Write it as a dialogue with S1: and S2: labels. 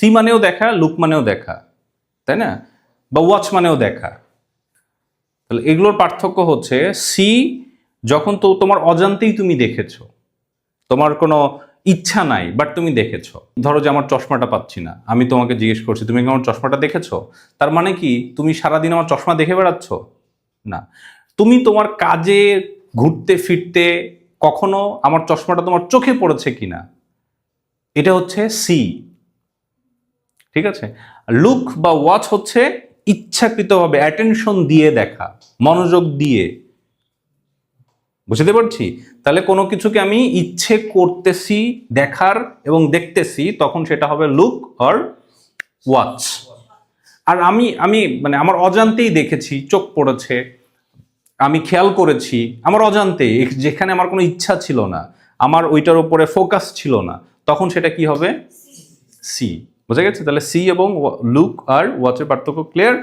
S1: C মানেও দেখা, look মানেও দেখা, তাই না? বা ওয়াচ মানেও দেখা। তাহলে এগুলোর পার্থক্য হচ্ছে সি যখন তো তোমার অজান্তেই তুমি দেখেছো, তোমার কোনো ইচ্ছা নাই বাট তুমি দেখেছো। ধরো যে আমার চশমাটা পাচ্ছি না, আমি তোমাকে জিজ্ঞেস করছি তুমি কি আমার চশমাটা দেখেছো, তার মানে কি তুমি সারাদিন আমার চশমা দেখে বেড়াচ্ছ? না, তুমি তোমার কাজে ঘুরতে ফিরতে কখনো আমার চশমাটা তোমার চোখে পড়েছে কিনা, এটা হচ্ছে সি। ঠিক আছে? লুক বা ওয়াচ হচ্ছে ইচ্ছাকৃতভাবে অ্যাটেনশন দিয়ে দেখা, মনোযোগ দিয়ে। বুঝতে পারছি? তাহলে কোনো কিছুকে আমি ইচ্ছে করতেছি দেখার এবং দেখতেছি, তখন সেটা হবে লুক অর ওয়াচ। আর আমি আমি মানে আমার অজান্তেই দেখেছি, চোখ পড়েছে, আমি খেয়াল করেছি আমার অজান্তে, যেখানে আমার কোনো ইচ্ছা ছিল না, আমার ওইটার উপরে ফোকাস ছিল না, তখন সেটা কি হবে? সি। বুঝা গেছে? তাহলে সি এবং লুক আর ওয়াচের পার্থক্য ক্লিয়ার?